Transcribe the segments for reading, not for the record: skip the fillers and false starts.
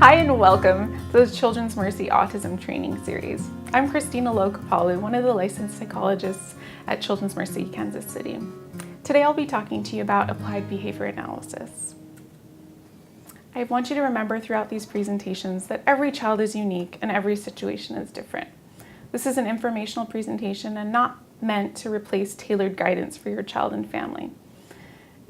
Hi and welcome to the Children's Mercy Autism Training Series. I'm Christina Kapalu, one of the licensed psychologists at Children's Mercy, Kansas City. Today I'll be talking to you about applied behavior analysis. I want you to remember throughout these presentations that every child is unique and every situation is different. This is an informational presentation and not meant to replace tailored guidance for your child and family.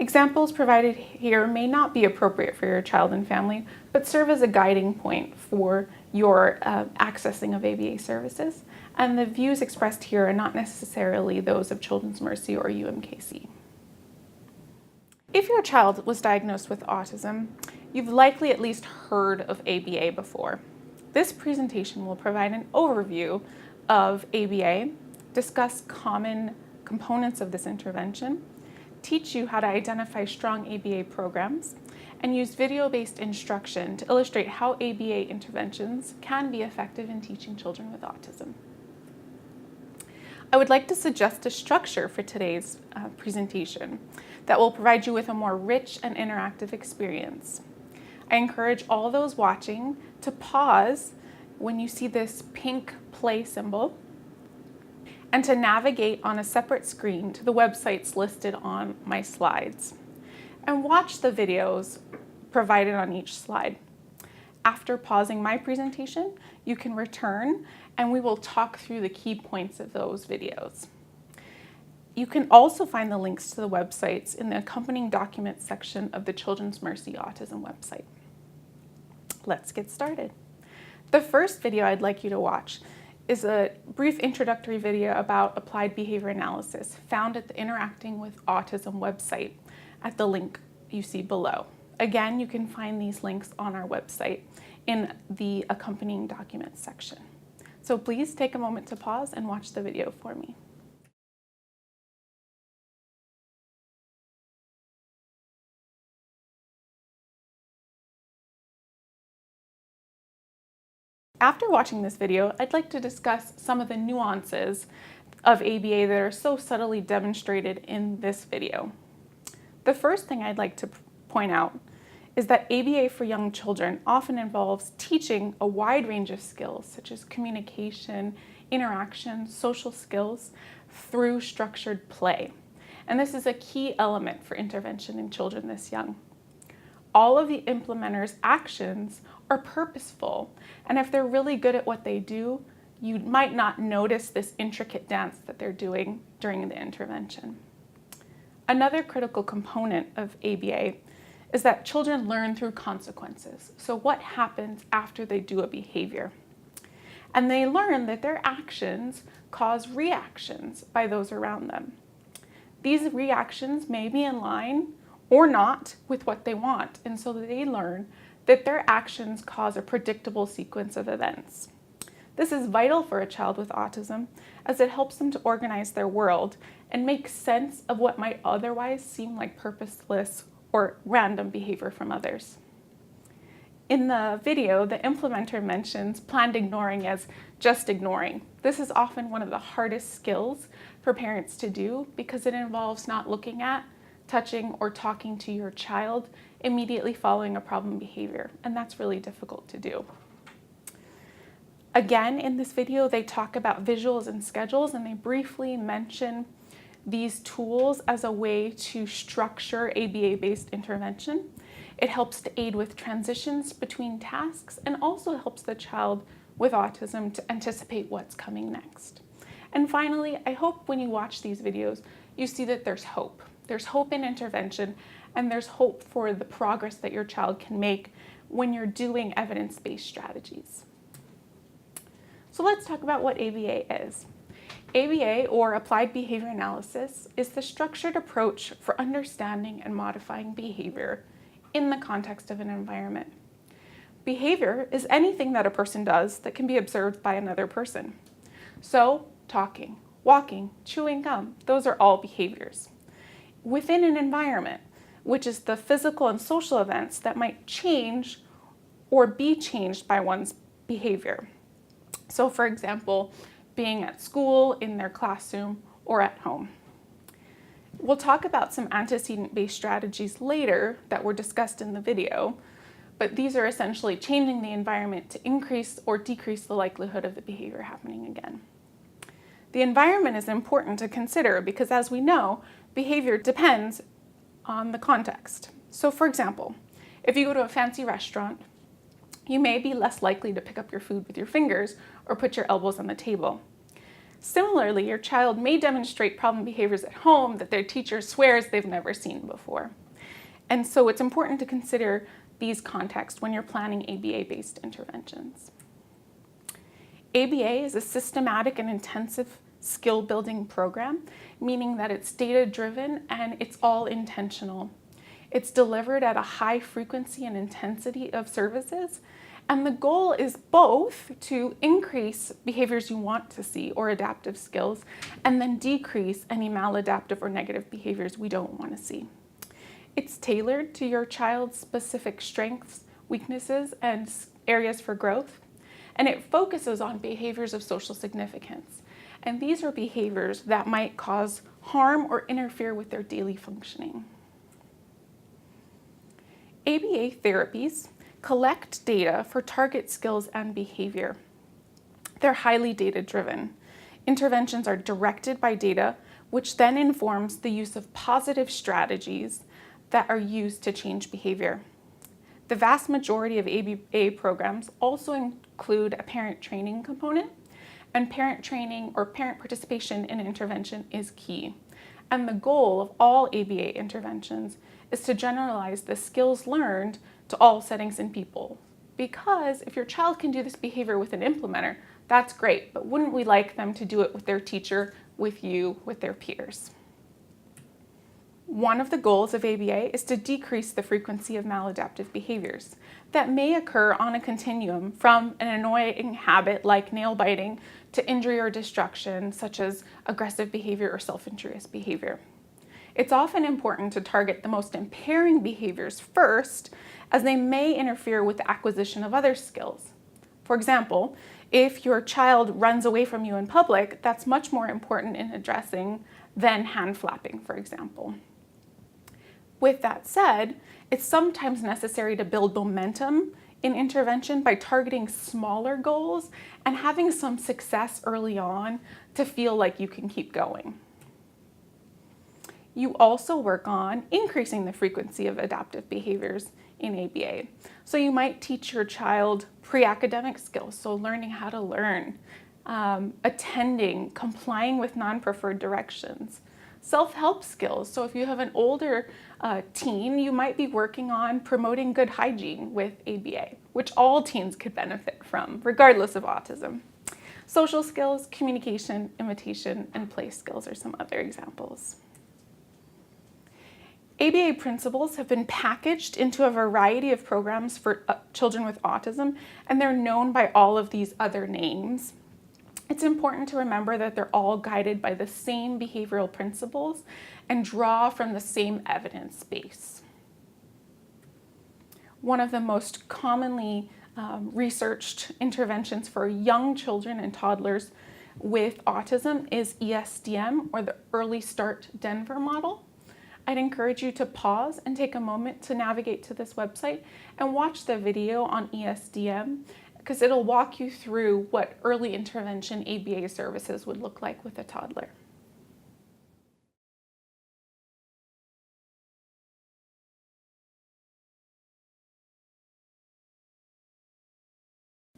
Examples provided here may not be appropriate for your child and family, but serve as a guiding point for your accessing of ABA services. And the views expressed here are not necessarily those of Children's Mercy or UMKC. If your child was diagnosed with autism, you've likely at least heard of ABA before. This presentation will provide an overview of ABA, discuss common components of this intervention, teach you how to identify strong ABA programs, and use video-based instruction to illustrate how ABA interventions can be effective in teaching children with autism. I would like to suggest a structure for today's presentation that will provide you with a more rich and interactive experience. I encourage all those watching to pause when you see this pink play symbol and to navigate on a separate screen to the websites listed on my slides, and watch the videos provided on each slide. After pausing my presentation, you can return and we will talk through the key points of those videos. You can also find the links to the websites in the accompanying documents section of the Children's Mercy Autism website. Let's get started. The first video I'd like you to watch is a brief introductory video about applied behavior analysis found at the Interacting with Autism website at the link you see below. Again, you can find these links on our website in the accompanying documents section. So please take a moment to pause and watch the video for me. After watching this video, I'd like to discuss some of the nuances of ABA that are so subtly demonstrated in this video. The first thing I'd like to point out is that ABA for young children often involves teaching a wide range of skills such as communication, interaction, social skills through structured play. And this is a key element for intervention in children this young. All of the implementers' actions are purposeful, and if they're really good at what they do, you might not notice this intricate dance that they're doing during the intervention. Another critical component of ABA is that children learn through consequences. So what happens after they do a behavior? And they learn that their actions cause reactions by those around them. These reactions may be in line or not with what they want, and so they learn that their actions cause a predictable sequence of events. This is vital for a child with autism as it helps them to organize their world and make sense of what might otherwise seem like purposeless or random behavior from others. In the video, the implementer mentions planned ignoring as just ignoring. This is often one of the hardest skills for parents to do because it involves not looking at, touching, or talking to your child immediately following a problem behavior, and that's really difficult to do. Again, in this video, they talk about visuals and schedules, and they briefly mention these tools as a way to structure ABA-based intervention. It helps to aid with transitions between tasks and also helps the child with autism to anticipate what's coming next. And finally, I hope when you watch these videos, you see that there's hope. There's hope in intervention, and there's hope for the progress that your child can make when you're doing evidence-based strategies. So let's talk about what ABA is. ABA, or Applied Behavior Analysis, is the structured approach for understanding and modifying behavior in the context of an environment. Behavior is anything that a person does that can be observed by another person. So, talking, walking, chewing gum, those are all behaviors. Within an environment, which is the physical and social events that might change or be changed by one's behavior. So for example, being at school, in their classroom, or at home. We'll talk about some antecedent-based strategies later that were discussed in the video, but these are essentially changing the environment to increase or decrease the likelihood of the behavior happening again. The environment is important to consider because, as we know, behavior depends on the context. So for example, if you go to a fancy restaurant, you may be less likely to pick up your food with your fingers or put your elbows on the table. Similarly, your child may demonstrate problem behaviors at home that their teacher swears they've never seen before. And so it's important to consider these contexts when you're planning ABA-based interventions. ABA is a systematic and intensive skill building program, meaning that it's data-driven and it's all intentional. It's delivered at a high frequency and intensity of services, and the goal is both to increase behaviors you want to see or adaptive skills, and then decrease any maladaptive or negative behaviors we don't want to see. It's tailored to your child's specific strengths, weaknesses, and areas for growth, and it focuses on behaviors of social significance. And these are behaviors that might cause harm or interfere with their daily functioning. ABA therapies collect data for target skills and behavior. They're highly data-driven. Interventions are directed by data, which then informs the use of positive strategies that are used to change behavior. The vast majority of ABA programs also include a parent training component, and parent training or parent participation in intervention is key. And the goal of all ABA interventions is to generalize the skills learned to all settings and people. Because if your child can do this behavior with an implementer, that's great, but wouldn't we like them to do it with their teacher, with you, with their peers? One of the goals of ABA is to decrease the frequency of maladaptive behaviors that may occur on a continuum from an annoying habit like nail biting to injury or destruction, such as aggressive behavior or self-injurious behavior. It's often important to target the most impairing behaviors first, as they may interfere with the acquisition of other skills. For example, if your child runs away from you in public, that's much more important in addressing than hand flapping, for example. With that said, it's sometimes necessary to build momentum in intervention by targeting smaller goals and having some success early on to feel like you can keep going. You also work on increasing the frequency of adaptive behaviors in ABA. So you might teach your child pre-academic skills, so learning how to learn, attending, complying with non-preferred directions, self-help skills. So if you have an older teen, you might be working on promoting good hygiene with ABA, which all teens could benefit from, regardless of autism. Social skills, communication, imitation, and play skills are some other examples. ABA principles have been packaged into a variety of programs for children with autism, and they're known by all of these other names. It's important to remember that they're all guided by the same behavioral principles and draw from the same evidence base. One of the most commonly researched interventions for young children and toddlers with autism is ESDM, or the Early Start Denver model. I'd encourage you to pause and take a moment to navigate to this website and watch the video on ESDM, because it'll walk you through what early intervention ABA services would look like with a toddler.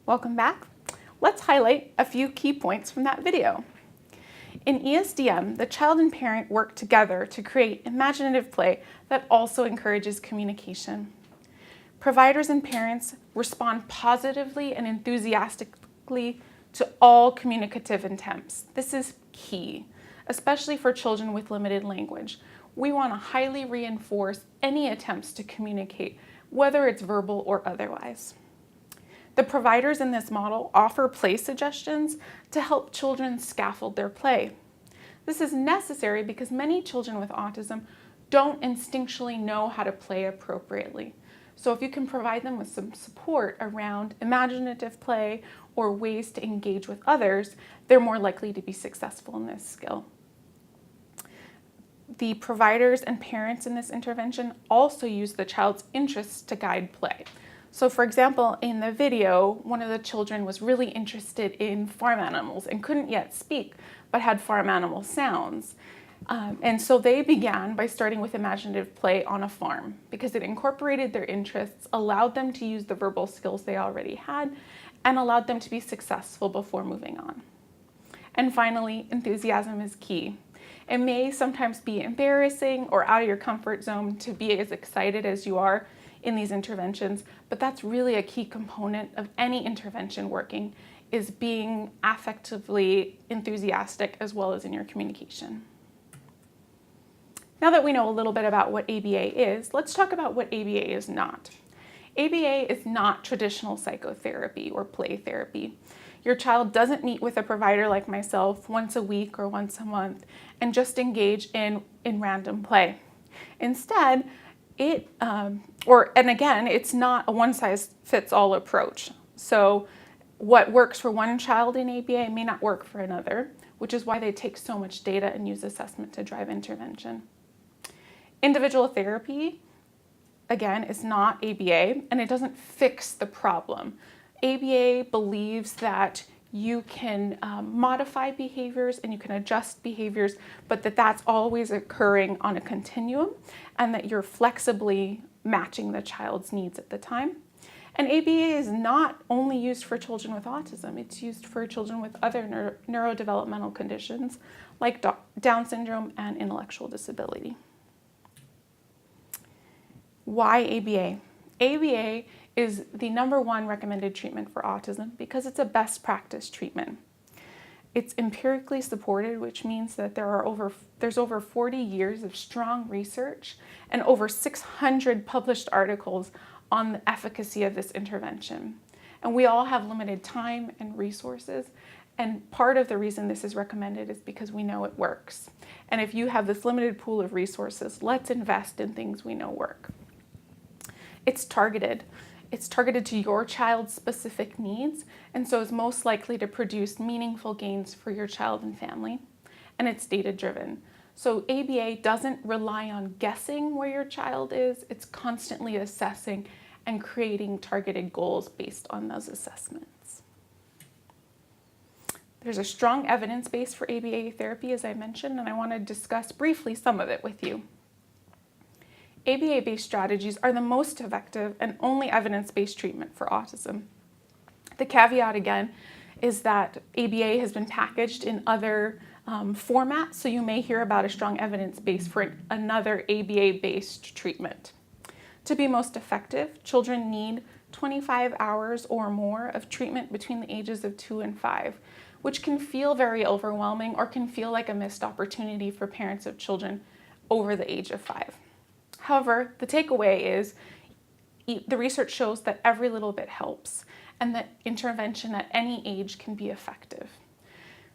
Welcome back. Let's highlight a few key points from that video. In ESDM, the child and parent work together to create imaginative play that also encourages communication. Providers and parents respond positively and enthusiastically to all communicative attempts. This is key, especially for children with limited language. We want to highly reinforce any attempts to communicate, whether it's verbal or otherwise. The providers in this model offer play suggestions to help children scaffold their play. This is necessary because many children with autism don't instinctually know how to play appropriately. So if you can provide them with some support around imaginative play or ways to engage with others, they're more likely to be successful in this skill. The providers and parents in this intervention also use the child's interests to guide play. So for example, in the video, one of the children was really interested in farm animals and couldn't yet speak, but had farm animal sounds. And so they began by starting with imaginative play on a farm because it incorporated their interests, allowed them to use the verbal skills they already had, and allowed them to be successful before moving on. And finally, enthusiasm is key. It may sometimes be embarrassing or out of your comfort zone to be as excited as you are in these interventions, but that's really a key component of any intervention working, is being affectively enthusiastic as well as in your communication. Now that we know a little bit about what ABA is, let's talk about what ABA is not. ABA is not traditional psychotherapy or play therapy. Your child doesn't meet with a provider like myself once a week or once a month and just engage in random play. Instead, it's not a one-size-fits-all approach. So what works for one child in ABA may not work for another, which is why they take so much data and use assessment to drive intervention. Individual therapy, again, is not ABA, and it doesn't fix the problem. ABA believes that you can modify behaviors and you can adjust behaviors, but that's always occurring on a continuum and that you're flexibly matching the child's needs at the time. And ABA is not only used for children with autism, it's used for children with other neurodevelopmental conditions like Down syndrome and intellectual disability. Why ABA? ABA is the #1 recommended treatment for autism because it's a best practice treatment. It's empirically supported, which means that there's over 40 years of strong research and over 600 published articles on the efficacy of this intervention. And we all have limited time and resources, and part of the reason this is recommended is because we know it works. And if you have this limited pool of resources, let's invest in things we know work. It's targeted. It's targeted to your child's specific needs, and so is most likely to produce meaningful gains for your child and family. And it's data-driven. So ABA doesn't rely on guessing where your child is. It's constantly assessing and creating targeted goals based on those assessments. There's a strong evidence base for ABA therapy, as I mentioned, and I want to discuss briefly some of it with you. ABA-based strategies are the most effective and only evidence-based treatment for autism. The caveat, again, is that ABA has been packaged in other formats, so you may hear about a strong evidence base for another ABA-based treatment. To be most effective, children need 25 hours or more of treatment between the ages of 2 and 5, which can feel very overwhelming or can feel like a missed opportunity for parents of children over the age of 5. However, the takeaway is the research shows that every little bit helps and that intervention at any age can be effective.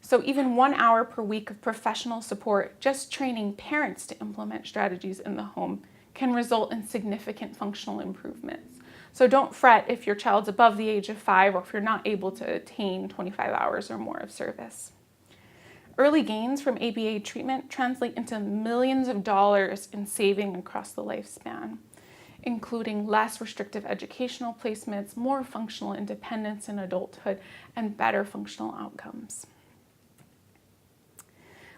So even 1 hour per week of professional support, just training parents to implement strategies in the home, can result in significant functional improvements. So don't fret if your child's above the age of 5 or if you're not able to attain 25 hours or more of service. Early gains from ABA treatment translate into millions of dollars in saving across the lifespan, including less restrictive educational placements, more functional independence in adulthood, and better functional outcomes.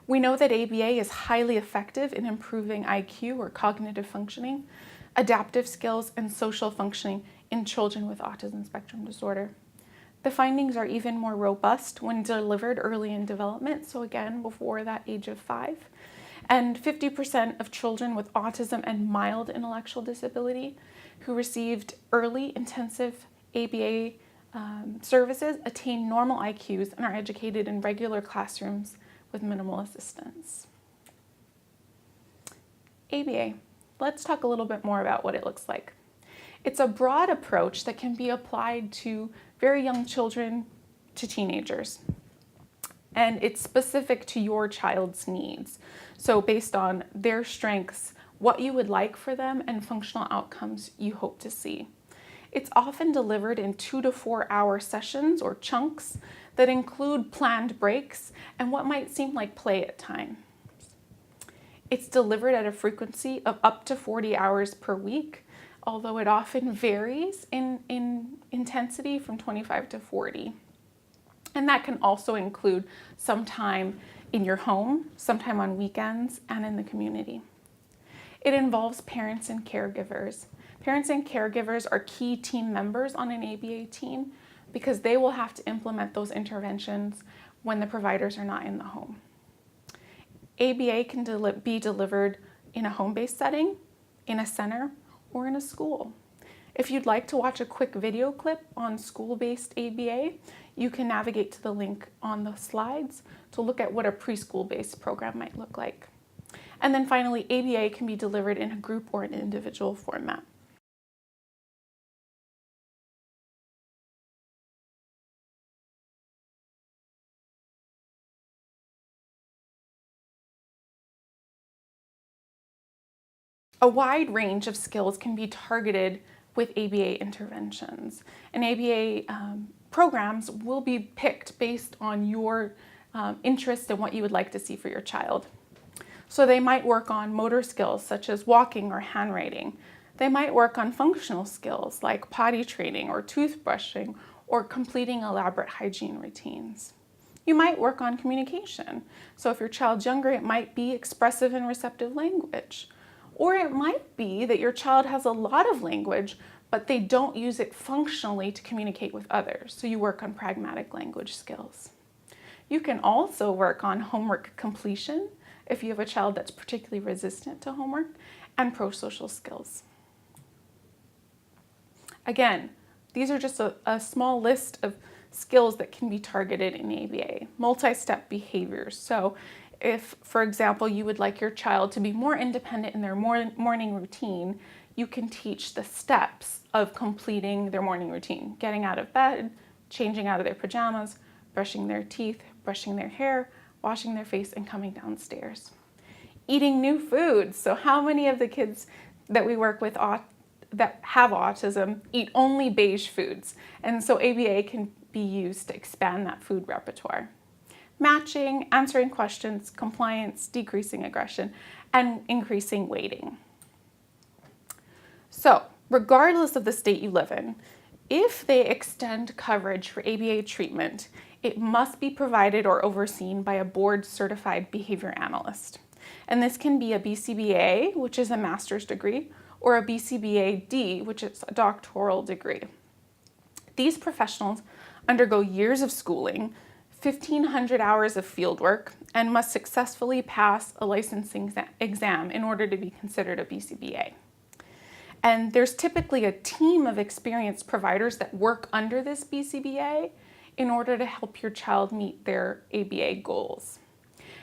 We know that ABA is highly effective in improving IQ or cognitive functioning, adaptive skills, and social functioning in children with autism spectrum disorder. The findings are even more robust when delivered early in development, so again, before that age of 5. And 50% of children with autism and mild intellectual disability who received early intensive ABA services attain normal IQs and are educated in regular classrooms with minimal assistance. ABA. Let's talk a little bit more about what it looks like. It's a broad approach that can be applied to very young children to teenagers. And it's specific to your child's needs. So based on their strengths, what you would like for them, and functional outcomes you hope to see. It's often delivered in 2 to 4 hour sessions or chunks that include planned breaks and what might seem like play at times. It's delivered at a frequency of up to 40 hours per week, although it often varies in intensity from 25 to 40. And that can also include some time in your home, sometime on weekends, and in the community. It involves parents and caregivers. Parents and caregivers are key team members on an ABA team because they will have to implement those interventions when the providers are not in the home. ABA can be delivered in a home-based setting, in a center, or in a school. If you'd like to watch a quick video clip on school-based ABA, you can navigate to the link on the slides to look at what a preschool-based program might look like. And then finally, ABA can be delivered in a group or an individual format. A wide range of skills can be targeted with ABA interventions. And ABA programs will be picked based on your interest and what you would like to see for your child. So they might work on motor skills such as walking or handwriting. They might work on functional skills like potty training or toothbrushing or completing elaborate hygiene routines. You might work on communication. So if your child's younger, it might be expressive and receptive language. Or it might be that your child has a lot of language, but they don't use it functionally to communicate with others. So you work on pragmatic language skills. You can also work on homework completion if you have a child that's particularly resistant to homework, and pro-social skills. Again, these are just a small list of skills that can be targeted in ABA. Multi-step behaviors. So if, for example, you would like your child to be more independent in their morning routine, you can teach the steps of completing their morning routine. Getting out of bed, changing out of their pajamas, brushing their teeth, brushing their hair, washing their face, and coming downstairs. Eating new foods. So how many of the kids that we work with that have autism eat only beige foods? And so ABA can be used to expand that food repertoire. Matching, answering questions, compliance, decreasing aggression, and increasing weighting. So, regardless of the state you live in, if they extend coverage for ABA treatment, it must be provided or overseen by a board-certified behavior analyst. And this can be a BCBA, which is a master's degree, or a BCBA-D, which is a doctoral degree. These professionals undergo years of schooling, 1,500 hours of fieldwork, and must successfully pass a licensing exam in order to be considered a BCBA. And there's typically a team of experienced providers that work under this BCBA in order to help your child meet their ABA goals.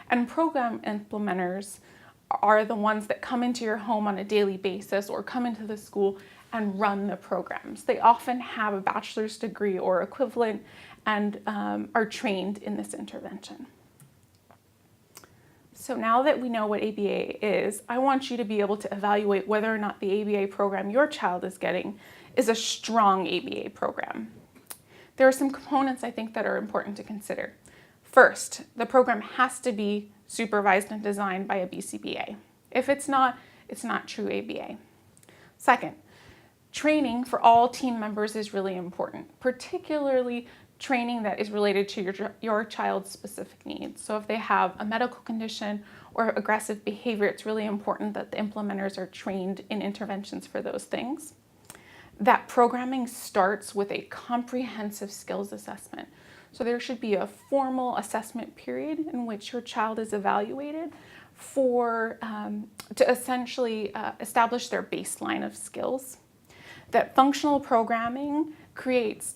And program implementers are the ones that come into your home on a daily basis or come into the school and run the programs. They often have a bachelor's degree or equivalent and are trained in this intervention. So now that we know what ABA is, I want you to be able to evaluate whether or not the ABA program your child is getting is a strong ABA program. There are some components I think that are important to consider. First, the program has to be supervised and designed by a BCBA. If it's not true ABA. Second, training for all team members is really important, particularly training that is related to your child's specific needs. So if they have a medical condition or aggressive behavior, it's really important that the implementers are trained in interventions for those things. That programming starts with a comprehensive skills assessment. So there should be a formal assessment period in which your child is evaluated to essentially establish their baseline of skills. That functional programming creates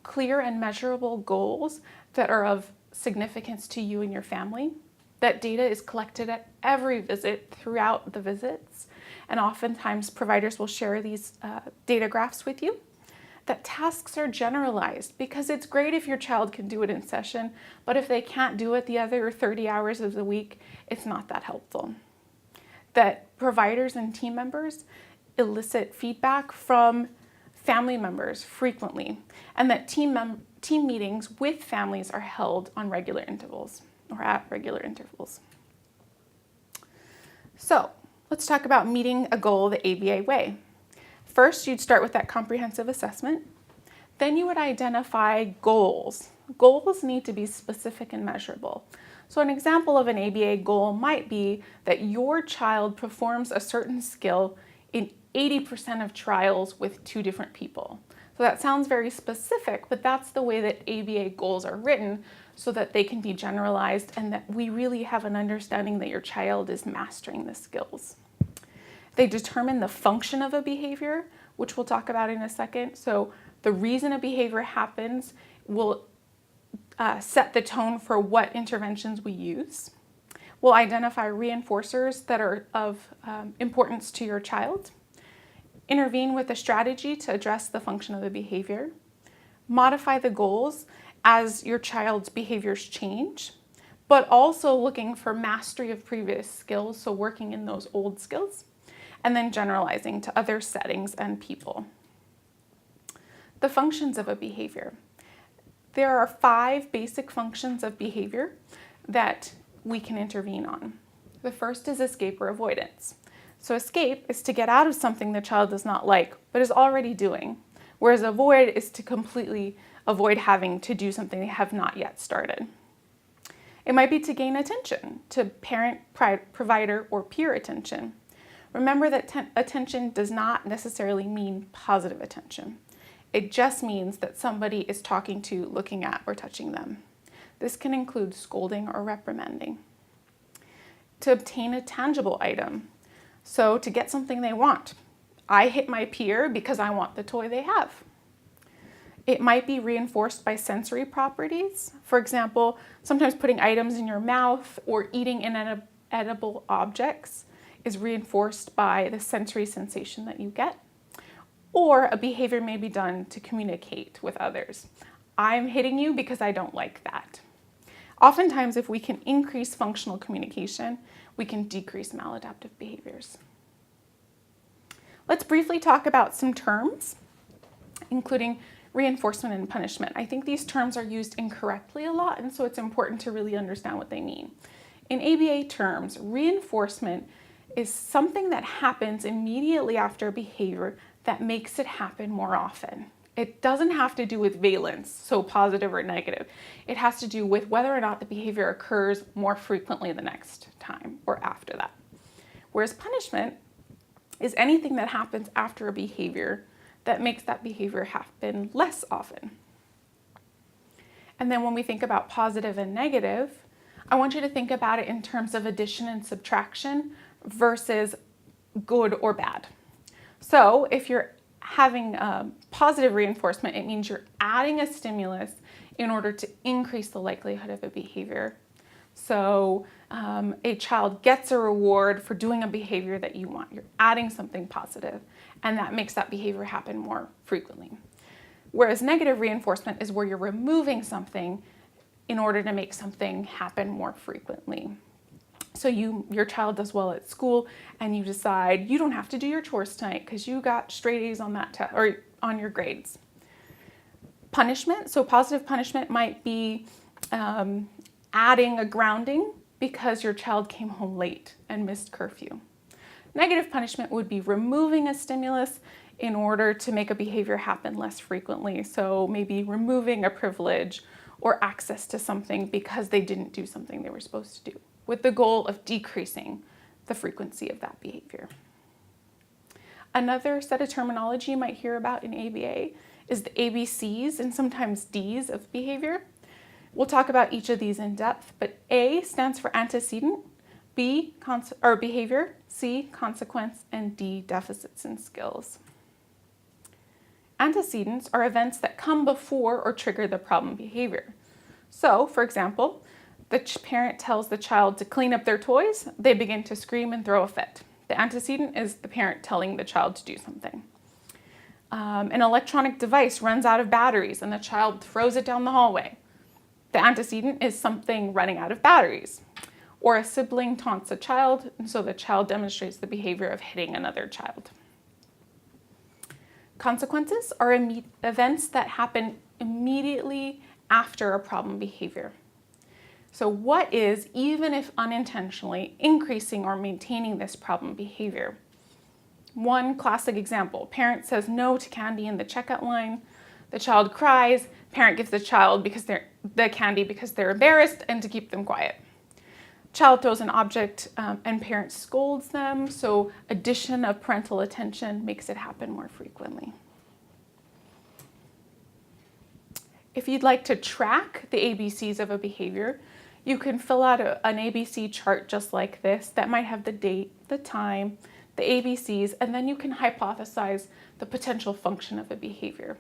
clear and measurable goals that are of significance to you and your family. That data is collected at every visit throughout the visits, and oftentimes providers will share these data graphs with you. That tasks are generalized, because it's great if your child can do it in session, but if they can't do it the other 30 hours of the week, it's not that helpful. That providers and team members elicit feedback from family members frequently, and that team meetings with families are held on regular intervals or at regular intervals. So let's talk about meeting a goal the ABA way. First, you'd start with that comprehensive assessment. Then you would identify goals. Goals need to be specific and measurable. So an example of an ABA goal might be that your child performs a certain skill in 80% of trials with 2 different people. So that sounds very specific, but that's the way that ABA goals are written so that they can be generalized and that we really have an understanding that your child is mastering the skills. They determine the function of a behavior, which we'll talk about in a second. So the reason a behavior happens will set the tone for what interventions we use. We'll identify reinforcers that are of importance to your child. Intervene with a strategy to address the function of the behavior. Modify the goals as your child's behaviors change, but also looking for mastery of previous skills, so working in those old skills, and then generalizing to other settings and people. The functions of a behavior. There are 5 basic functions of behavior that we can intervene on. The first is escape or avoidance. So escape is to get out of something the child does not like, but is already doing, whereas avoid is to completely avoid having to do something they have not yet started. It might be to gain attention, to parent, provider, or peer attention. Remember that attention does not necessarily mean positive attention. It just means that somebody is talking to, looking at, or touching them. This can include scolding or reprimanding. To obtain a tangible item, so to get something they want. I hit my peer because I want the toy they have. It might be reinforced by sensory properties. For example, sometimes putting items in your mouth or eating inedible objects is reinforced by the sensory sensation that you get. Or a behavior may be done to communicate with others. I'm hitting you because I don't like that. Oftentimes, if we can increase functional communication, we can decrease maladaptive behaviors. Let's briefly talk about some terms, including reinforcement and punishment. I think these terms are used incorrectly a lot, and so it's important to really understand what they mean. In ABA terms, reinforcement is something that happens immediately after a behavior that makes it happen more often. It doesn't have to do with valence, so positive or negative. It has to do with whether or not the behavior occurs more frequently the next time or after that. Whereas punishment is anything that happens after a behavior that makes that behavior happen less often. And then when we think about positive and negative, I want you to think about it in terms of addition and subtraction versus good or bad. So if you're having positive reinforcement, it means you're adding a stimulus in order to increase the likelihood of a behavior. So a child gets a reward for doing a behavior that you want. You're adding something positive, and that makes that behavior happen more frequently. Whereas negative reinforcement is where you're removing something in order to make something happen more frequently. So your child does well at school and you decide you don't have to do your chores tonight because you got straight A's on that test or on your grades. Punishment, so positive punishment might be adding a grounding because your child came home late and missed curfew. Negative punishment would be removing a stimulus in order to make a behavior happen less frequently. So maybe removing a privilege or access to something because they didn't do something they were supposed to do, with the goal of decreasing the frequency of that behavior. Another set of terminology you might hear about in ABA is the ABCs and sometimes Ds of behavior. We'll talk about each of these in depth, but A stands for antecedent, B, behavior, C, consequence, and D, deficits and skills. Antecedents are events that come before or trigger the problem behavior. So, for example, the parent tells the child to clean up their toys, they begin to scream and throw a fit. The antecedent is the parent telling the child to do something. An electronic device runs out of batteries and the child throws it down the hallway. The antecedent is something running out of batteries. Or a sibling taunts a child, and so the child demonstrates the behavior of hitting another child. Consequences are events that happen immediately after a problem behavior. So what is, even if unintentionally, increasing or maintaining this problem behavior? One classic example, parent says no to candy in the checkout line. The child cries, parent gives the child the candy because they're embarrassed and to keep them quiet. Child throws an object and parent scolds them, so addition of parental attention makes it happen more frequently. If you'd like to track the ABCs of a behavior, you can fill out an ABC chart just like this that might have the date, the time, the ABCs, and then you can hypothesize the potential function of a behavior.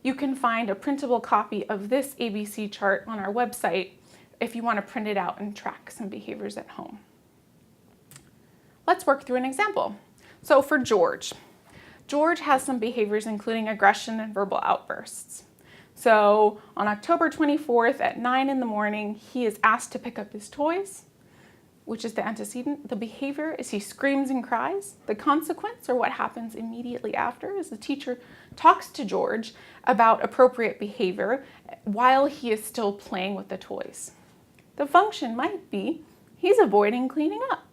You can find a printable copy of this ABC chart on our website if you want to print it out and track some behaviors at home. Let's work through an example. So for George has some behaviors including aggression and verbal outbursts. So on October 24th at 9 in the morning, he is asked to pick up his toys, which is the antecedent. The behavior is he screams and cries. The consequence, or what happens immediately after, is the teacher talks to George about appropriate behavior while he is still playing with the toys. The function might be he's avoiding cleaning up.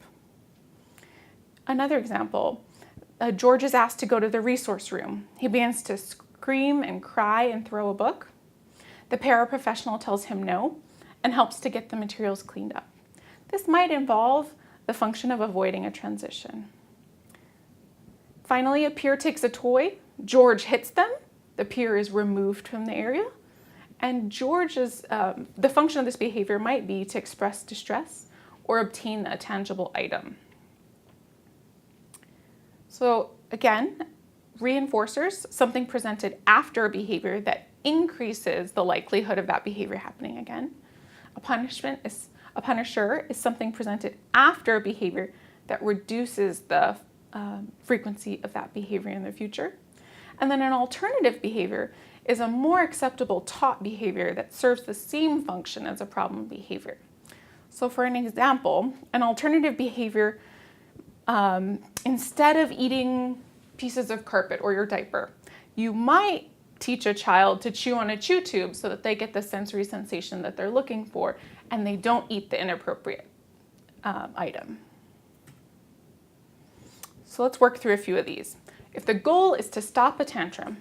Another example, George is asked to go to the resource room. He begins to scream and cry and throw a book. The paraprofessional tells him no and helps to get the materials cleaned up. This might involve the function of avoiding a transition. Finally, a peer takes a toy. George hits them. The peer is removed from the area. And the function of this behavior might be to express distress or obtain a tangible item. So again, reinforcers, something presented after a behavior that increases the likelihood of that behavior happening again. A punisher is something presented after a behavior that reduces the frequency of that behavior in the future. And then an alternative behavior is a more acceptable taught behavior that serves the same function as a problem behavior. So for an example, an alternative behavior, instead of eating pieces of carpet or your diaper, you might teach a child to chew on a chew tube so that they get the sensory sensation that they're looking for and they don't eat the inappropriate item. So let's work through a few of these. If the goal is to stop a tantrum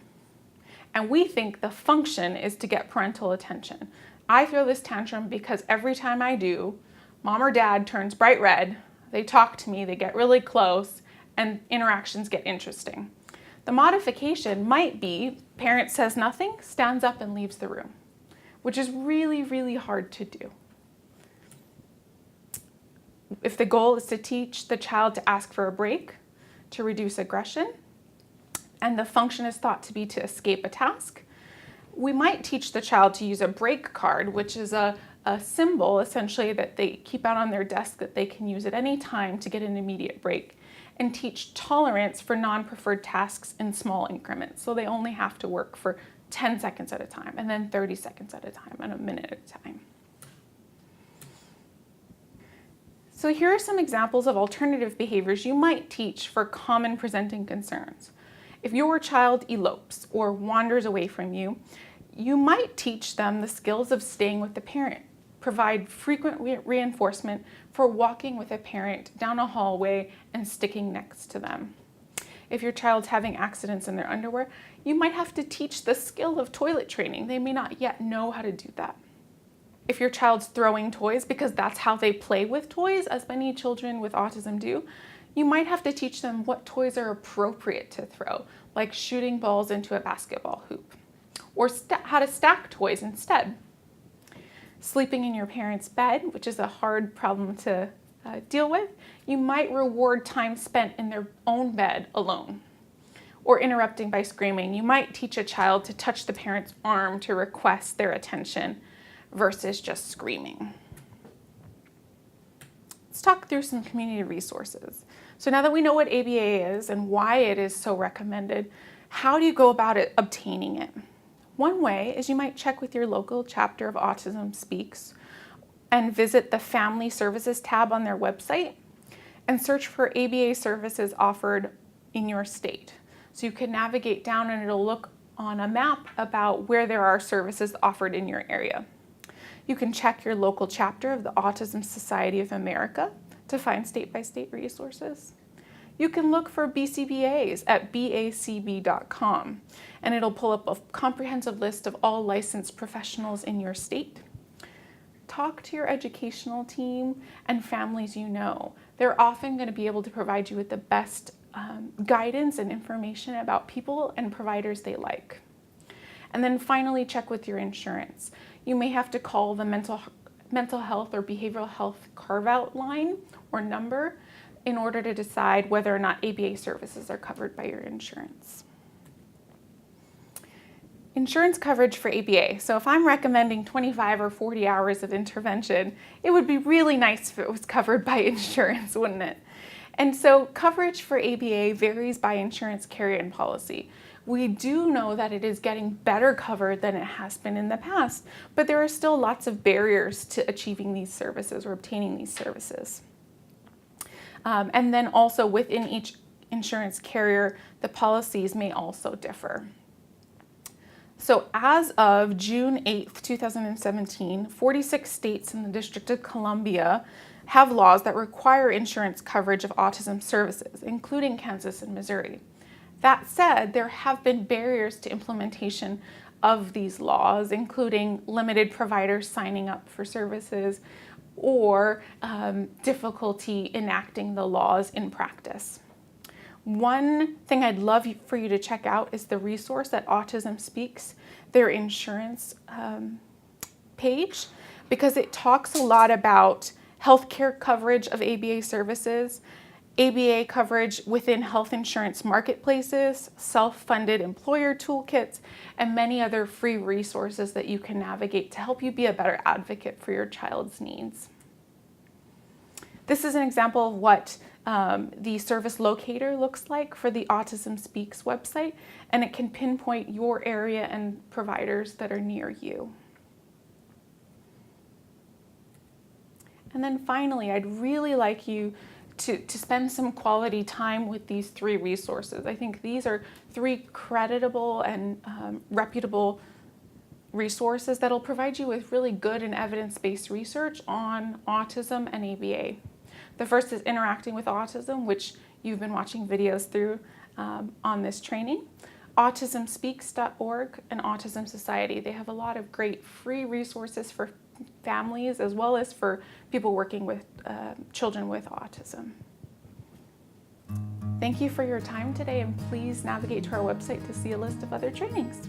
and we think the function is to get parental attention, I throw this tantrum because every time I do, mom or dad turns bright red, they talk to me, they get really close, and interactions get interesting. The modification might be parent says nothing, stands up and leaves the room, which is really, really hard to do. If the goal is to teach the child to ask for a break, to reduce aggression, and the function is thought to be to escape a task, we might teach the child to use a break card, which is a symbol essentially that they keep out on their desk that they can use at any time to get an immediate break, and teach tolerance for non-preferred tasks in small increments. So they only have to work for 10 seconds at a time, and then 30 seconds at a time, and a minute at a time. So here are some examples of alternative behaviors you might teach for common presenting concerns. If your child elopes or wanders away from you, you might teach them the skills of staying with the parent. Provide frequent reinforcement for walking with a parent down a hallway and sticking next to them. If your child's having accidents in their underwear, you might have to teach the skill of toilet training. They may not yet know how to do that. If your child's throwing toys, because that's how they play with toys, as many children with autism do, you might have to teach them what toys are appropriate to throw, like shooting balls into a basketball hoop, or how to stack toys instead. Sleeping in your parents' bed, which is a hard problem to deal with, you might reward time spent in their own bed alone. Or interrupting by screaming, you might teach a child to touch the parent's arm to request their attention versus just screaming. Let's talk through some community resources. So now that we know what ABA is and why it is so recommended, how do you go about obtaining it? One way is you might check with your local chapter of Autism Speaks and visit the Family Services tab on their website and search for ABA services offered in your state. So you can navigate down and it'll look on a map about where there are services offered in your area. You can check your local chapter of the Autism Society of America to find state-by-state resources. you can look for BCBAs at bacb.com, and it'll pull up a comprehensive list of all licensed professionals in your state. Talk to your educational team and families you know. They're often going to be able to provide you with the best guidance and information about people and providers they like. And then finally, check with your insurance. You may have to call the mental health or behavioral health carve-out line or number in order to decide whether or not ABA services are covered by your insurance. Insurance coverage for ABA. So if I'm recommending 25 or 40 hours of intervention, it would be really nice if it was covered by insurance, wouldn't it? And so coverage for ABA varies by insurance carrier and policy. We do know that it is getting better covered than it has been in the past, but there are still lots of barriers to achieving these services or obtaining these services. And then also within each insurance carrier, the policies may also differ. So as of June 8th, 2017, 46 states in the District of Columbia have laws that require insurance coverage of autism services, including Kansas and Missouri. That said, there have been barriers to implementation of these laws, including limited providers signing up for services or difficulty enacting the laws in practice. One thing I'd love for you to check out is the resource at Autism Speaks, their insurance page, because it talks a lot about healthcare coverage of ABA services, ABA coverage within health insurance marketplaces, self-funded employer toolkits, and many other free resources that you can navigate to help you be a better advocate for your child's needs. This is an example of what the service locator looks like for the Autism Speaks website, and it can pinpoint your area and providers that are near you. And then finally, I'd really like you to spend some quality time with these three resources. I think these are three creditable and reputable resources that'll provide you with really good and evidence-based research on autism and ABA. The first is Interacting with Autism, which you've been watching videos through on this training. AutismSpeaks.org and Autism Society. They have a lot of great free resources for families as well as for people working with children with autism. Thank you for your time today, and please navigate to our website to see a list of other trainings.